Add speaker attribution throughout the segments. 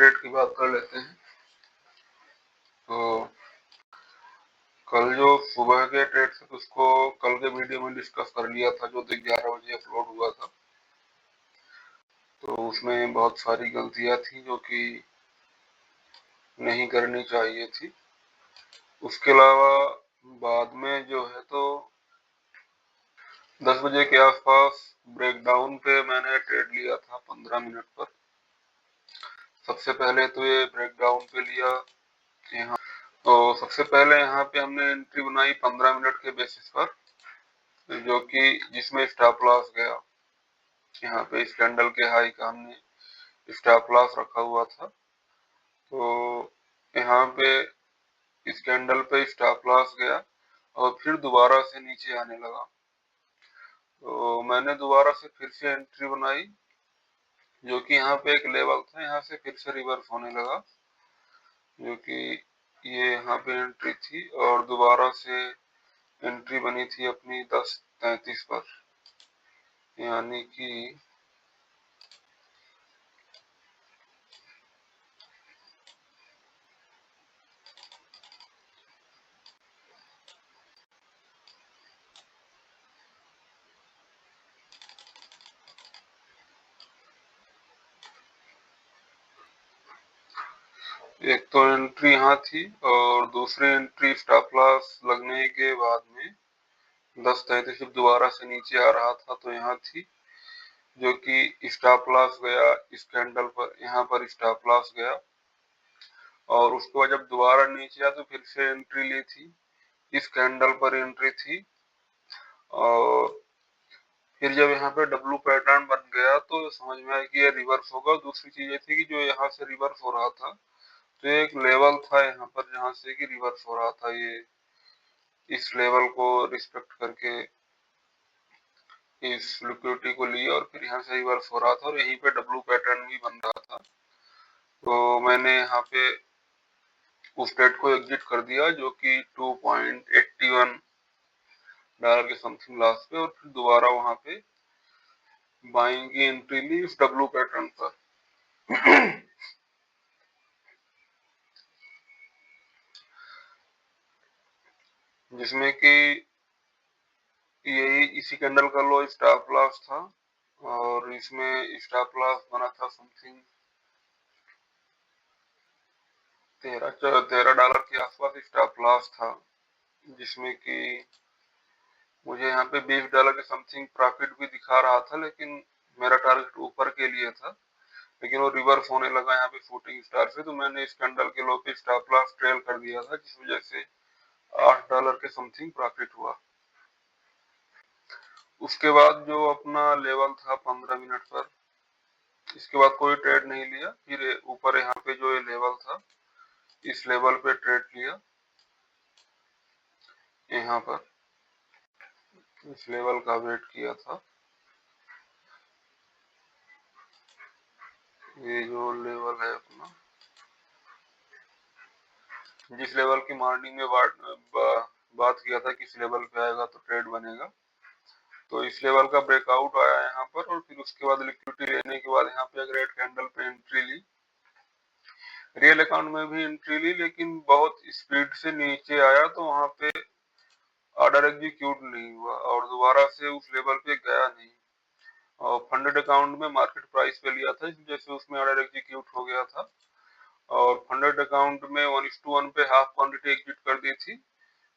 Speaker 1: Trade की बात कर लेते हैं। तो कल जो सुबह के ट्रेड थे तो उसको कल के वीडियो में डिस्कस कर लिया था, जो 11 बजे अपलोड हुआ था। तो उसमें बहुत सारी गलतियां थी जो कि नहीं करनी चाहिए थी। उसके अलावा बाद में जो है तो 10 बजे के आसपास ब्रेकडाउन पे मैंने ट्रेड लिया था 15 मिनट पर। सबसे पहले तो ये ब्रेकडाउन पे लिया यहाँ, तो सबसे पहले यहाँ पे हमने एंट्री बनाई 15 मिनट के बेसिस पर, जो कि जिसमें स्टॉप लॉस गया। यहाँ पे इस कैंडल के हाई का हमने स्टॉप लॉस रखा हुआ था, तो यहाँ पे इस कैंडल पे स्टॉप लॉस गया और फिर दोबारा से नीचे आने लगा। तो मैंने दोबारा से फिर से एंट्री बनाई, जो कि यहाँ पे एक लेवल था, यहाँ से फिर से रिवर्स होने लगा, जो कि ये यहाँ पे एंट्री थी और दोबारा से एंट्री बनी थी अपनी 10:33 पर, यानी कि एक तो एंट्री यहाँ थी और दूसरी एंट्री स्टॉप लॉस लगने के बाद में 10:33 दोबारा से नीचे आ रहा था, तो यहाँ थी, जो कि स्टॉप लॉस गया इस कैंडल पर, यहाँ पर स्टॉप लॉस गया और उसके बाद जब दोबारा नीचे आया तो फिर से एंट्री ली थी, इस कैंडल पर एंट्री थी। और फिर जब यहाँ पे डब्लू पैटर्न बन गया तो समझ में आया कि ये रिवर्स होगा। दूसरी चीज ये थी कि जो यहाँ से रिवर्स हो रहा था तो एक लेवल था यहाँ पर जहाँ से कि रिवर्स हो रहा था, ये इस लेवल को रिस्पेक्ट करके इस लिक्विडिटी को लिया और फिर यहाँ से रिवर्स हो रहा था और यहीं पे डब्लू पैटर्न भी बन रहा था। तो मैंने यहाँ पे उस ट्रेड को एग्जिट कर दिया, जो कि $2.81 के समथिंग लॉस पे, और फिर दोबारा वहां पे बाइंग की एंट्री ली इस डब्लू पैटर्न पर। जिसमें कि यही इसी कैंडल का लो स्टॉप लॉस था और इसमें स्टॉप लॉस बना था समथिंग $13 के आसपास स्टॉप लॉस था, जिसमें कि मुझे यहाँ पे $20 के समथिंग प्रॉफिट भी दिखा रहा था, लेकिन मेरा टारगेट ऊपर के लिए था, लेकिन वो रिवर्स होने लगा यहाँ पे शूटिंग स्टार से, तो मैंने इस कैंडल के लो पे स्टॉप लॉस ट्रेल कर दिया था, जिस वजह से $8 के समथिंग प्रॉफिट हुआ। उसके बाद जो अपना लेवल था 15 मिनट पर, इसके बाद कोई ट्रेड नहीं लिया। फिर ऊपर यहाँ पे जो ये लेवल था, इस लेवल पे ट्रेड लिया, यहाँ पर इस लेवल का वेट किया था। ये जो लेवल है अपना, जिस लेवल की मॉर्निंग में बात किया था कि इस लेवल पे आएगा तो ट्रेड बनेगा, तो इस लेवल का ब्रेकआउट आया यहाँ पर और फिर उसके बाद लिक्विडिटी लेने के बाद यहाँ पे एक रेड कैंडल पे एंट्री ली, रियल अकाउंट में भी एंट्री ली, लेकिन बहुत स्पीड से नीचे आया तो वहां पे ऑर्डर एग्जीक्यूट नहीं हुआ और दोबारा से उस लेवल पे गया नहीं। और फंडेड अकाउंट में मार्केट प्राइस पे लिया था, इस वजह से उसमें ऑर्डर एग्जीक्यूट हो गया था और फंडेड अकाउंट में 1:1 पे हाफ क्वांटिटी एग्जिट कर दी थी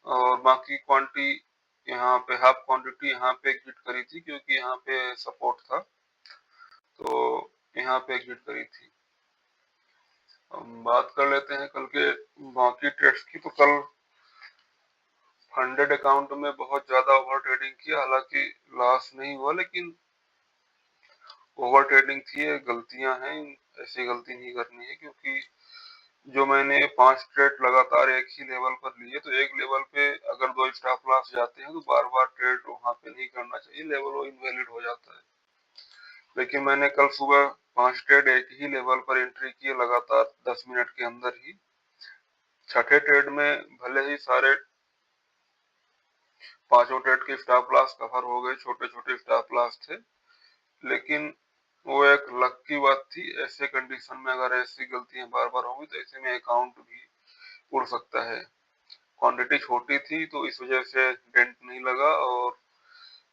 Speaker 1: और बाकी क्वांटिटी यहाँ पे हाफ क्वांटिटी यहाँ पे एग्जिट करी थी, क्योंकि यहाँ पे सपोर्ट था, तो यहाँ पे एग्जिट करी थी। हम बात कर लेते हैं कल के बाकी ट्रेड्स की। तो कल फंडेड अकाउंट में बहुत ज्यादा ओवर ट्रेडिंग किया, हालांकि लॉस नहीं हुआ, लेकिन ओवर ट्रेडिंग थी, ये गलतियां हैं, ऐसी गलती नहीं करनी है, क्योंकि जो मैंने 5 ट्रेड लगातार एक ही लेवल पर लिए, तो एक लेवल पे अगर 2 स्टॉप लॉस जाते हैं तो बार बार ट्रेड वहां पे नहीं करना चाहिए, लेवल वो इनवैलिड हो जाता है। लेकिन मैंने कल सुबह 5 ट्रेड एक ही लेवल पर एंट्री किए लगातार 10 मिनट के अंदर ही। छठे ट्रेड में भले ही सारे 5 ट्रेड के स्टॉप लॉस कवर हो गए, छोटे छोटे स्टॉप लॉस थे, लेकिन वो एक लक की बात थी। ऐसे कंडीशन में अगर ऐसी गलतियां बार बार होंगी तो ऐसे में अकाउंट भी उड़ सकता है। क्वांटिटी छोटी थी तो इस वजह से डेंट नहीं लगा और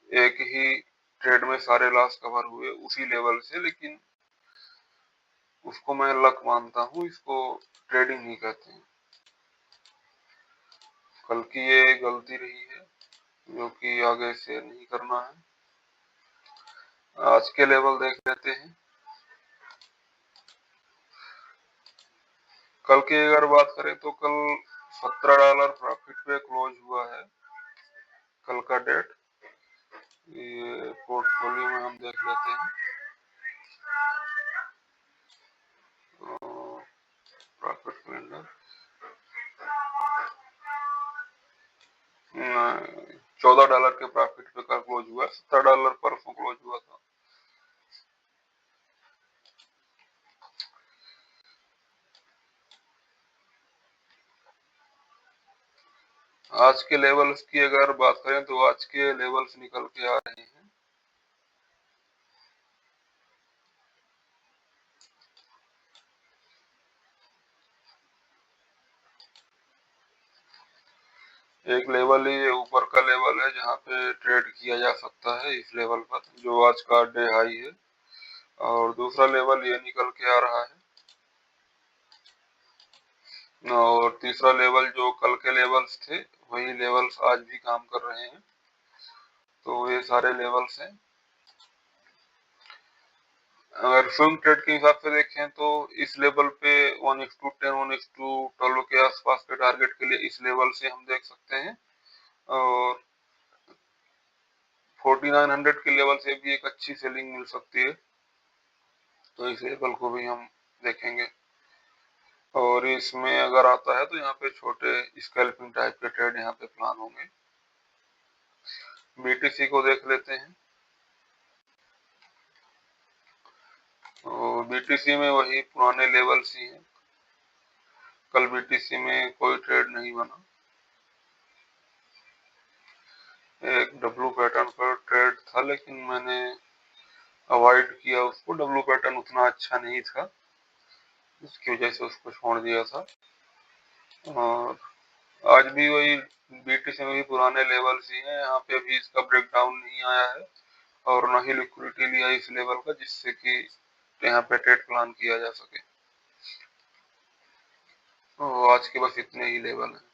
Speaker 1: एक ही ट्रेड में सारे लॉस कवर हुए उसी लेवल से, लेकिन उसको मैं लक मानता हूँ, इसको ट्रेडिंग नहीं कहते हैं। कल की ये गलती रही है जो कि आगे से नहीं करना है। आज के लेवल देख लेते हैं। कल की अगर बात करें तो कल $17 प्रॉफिट पे क्लोज हुआ है। कल का डेट ये पोर्टफोलियो में हम देख लेते हैं। प्रॉफिट कैलेंडर $14 के प्रॉफिट पे कल क्लोज हुआ। $17 परसों क्लोज हुआ था। आज के लेवल्स की अगर बात करें तो आज के लेवल्स निकल के आ रहे हैं। एक लेवल ही ऊपर का लेवल है जहां पे ट्रेड किया जा सकता है, इस लेवल पर जो आज का डे हाई है। और दूसरा लेवल ये निकल के आ रहा है। और तीसरा लेवल जो कल के लेवल्स थे वही लेवल्स आज भी काम कर रहे हैं। तो ये सारे लेवल्स हैं। अगर स्विंग ट्रेड के हिसाब से देखें तो इस लेवल पे 1:10 1:12 के आसपास के टारगेट के लिए इस लेवल से हम देख सकते हैं। और 4900 के लेवल से भी एक अच्छी सेलिंग मिल सकती है, तो इस लेवल को भी हम देखेंगे। और इसमें अगर आता है तो यहाँ पे छोटे स्कैल्पिंग टाइप के ट्रेड यहाँ पे प्लान होंगे। बीटीसी को देख लेते हैं। और बीटीसी में वही पुराने लेवल्स ही हैं। कल बीटीसी में कोई ट्रेड नहीं बना। एक डब्लू पैटर्न पर ट्रेड था लेकिन मैंने अवॉइड किया उसको। डब्लू पैटर्न उतना अच्छा नहीं था, इसकी वजह से उसको छोड़ दिया था। और आज भी वही बीटीसी में भी पुराने लेवल्स ही हैं। यहाँ पे अभी इसका ब्रेकडाउन नहीं आया है और न ही लिक्विडिटी लिया इस लेवल का जिससे कि यहाँ पे ट्रेड प्लान किया जा सके। तो आज के बस इतने ही लेवल हैं।